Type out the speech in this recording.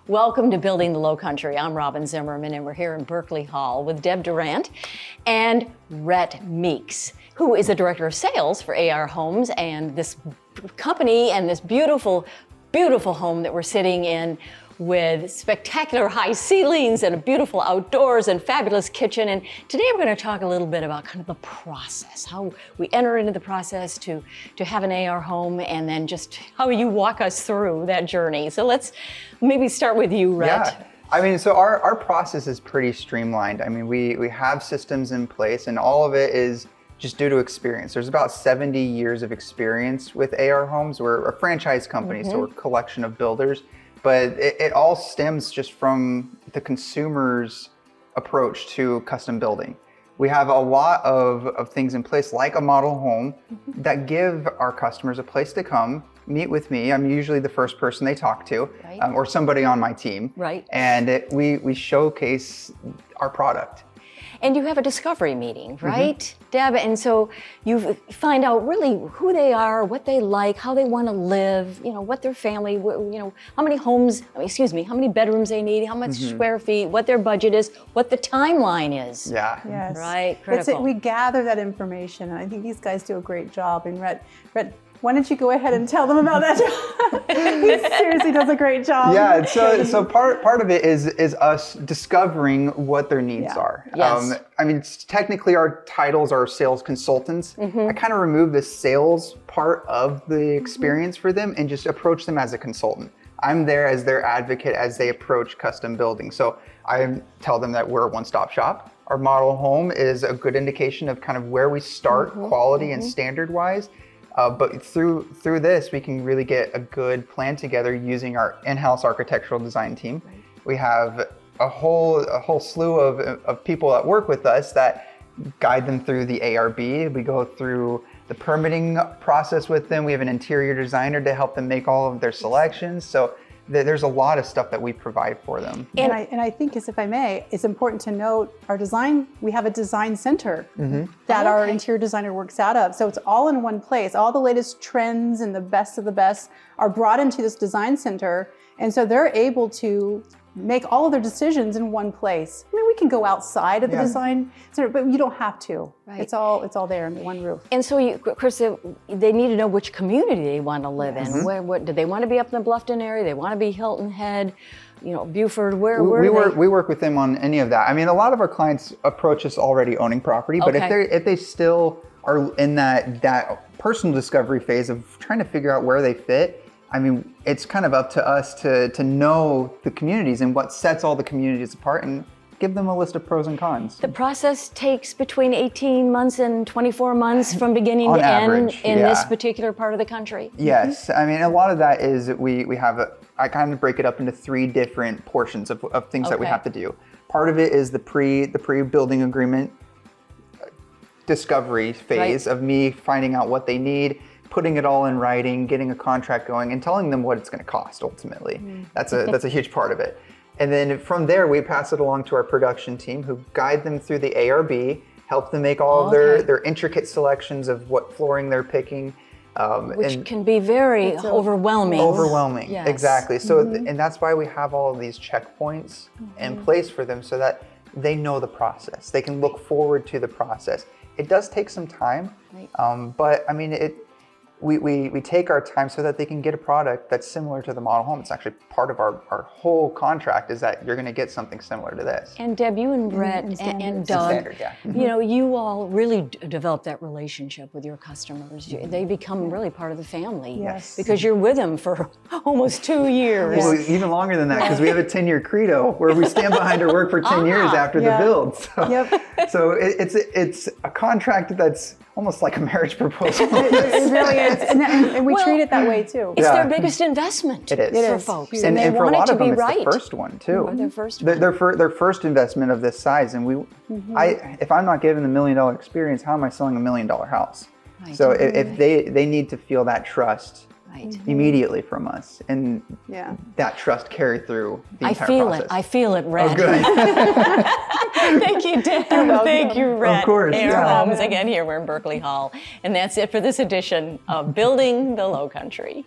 Welcome to Building the Lowcountry. I'm Robyn Zimmerman, and we're here in Berkeley Hall with Deb Durrant and Rhett Meeks, who is the Director of Sales for AR Homes and this company and this beautiful, beautiful home that we're sitting in with spectacular high ceilings and a beautiful outdoors and fabulous kitchen. And today we're going to talk a little bit about kind of the process, how we enter into the process to have an AR home, and then just how you walk us through that journey. So let's maybe start with you, Rhett. Yeah. I mean, so our process is pretty streamlined. I mean, we have systems in place, and all of it is just due to experience. There's about 70 years of experience with AR Homes. We're a franchise company, so we're a collection of builders. But it all stems just from the consumer's approach to custom building. We have a lot of things in place, like a model home, that give our customers a place to come, meet with me. I'm usually the first person they talk to, or somebody on my team. Right. And we showcase our product. And you have a discovery meeting, right, Deb? And so you find out really who they are, what they like, how they want to live, what their family, how many homes, how many bedrooms they need, how much square feet, what their budget is, what the timeline is. Yeah. Yes. Right, critical. We gather that information, and I think these guys do a great job. And Rhett, why don't you go ahead and tell them about that job? He seriously does a great job. Yeah, so part of it is us discovering what their needs are. Yes. I mean, technically our titles are sales consultants. I kind of remove the sales part of the experience for them and just approach them as a consultant. I'm there as their advocate as they approach custom building. So I tell them that we're a one-stop shop. Our model home is a good indication of kind of where we start quality and standard-wise. But through this, we can really get a good plan together using our in-house architectural design team. We have a whole slew of people that work with us that guide them through the ARB. We go through the permitting process with them. We have an interior designer to help them make all of their selections. So there's a lot of stuff that we provide for them. And I think, if I may, it's important to note our design. We have a design center that our interior designer works out of. So it's all in one place. All the latest trends and the best of the best are brought into this design center. And so they're able to make all of their decisions in one place. I mean, we can go outside of the design center, but you don't have to. Right. It's all there under one roof. And so, Chris, they need to know which community they want to live in. What do they want to be up in the Bluffton area? They want to be Hilton Head, Beaufort. Where we work with them on any of that. I mean, a lot of our clients approach us already owning property, but if they still are in that personal discovery phase of trying to figure out where they fit, I mean, it's kind of up to us to know the communities and what sets all the communities apart and give them a list of pros and cons. The process takes between 18 months and 24 months from beginning to average, end in this particular part of the country. Yes, I mean, a lot of that is we have I kind of break it up into 3 different portions of things that we have to do. Part of it is the pre-building agreement discovery phase of me finding out what they need, putting it all in writing, getting a contract going, and telling them what it's going to cost ultimately. That's a huge part of it. And then from there, we pass it along to our production team, who guide them through the ARB, help them make all of their intricate selections of what flooring they're picking. Which can be very overwhelming. Overwhelming, yes. Exactly. So, and that's why we have all of these checkpoints in place for them, so that they know the process. They can look forward to the process. It does take some time, but I mean, we take our time so that they can get a product that's similar to the model home. It's actually part of our whole contract, is that you're going to get something similar to this. And Deb, you and Rhett and Doug, standard, you all really develop that relationship with your customers. They become really part of the family because you're with them for almost 2 years. Well, even longer than that, because we have a 10-year credo where we stand behind our work for 10 years after the build. So, so it's a contract that's almost like a marriage proposal. It really is. And we treat it that way too. It's their biggest investment. It is. For folks. And they for a want lot it of to them, be right. it's the first one too. Their first one. Their first investment of this size. And if I'm not given the $1 million experience, how am I selling $1 million house? Right. So if they need to feel that trust immediately from us, and that trust carried through the entire process. I feel it, Rhett. Oh, good. Thank you, Deb. Thank you, Rhett. Of course. Homes. Again, here we're in Berkeley Hall. And that's it for this edition of Building the Lowcountry.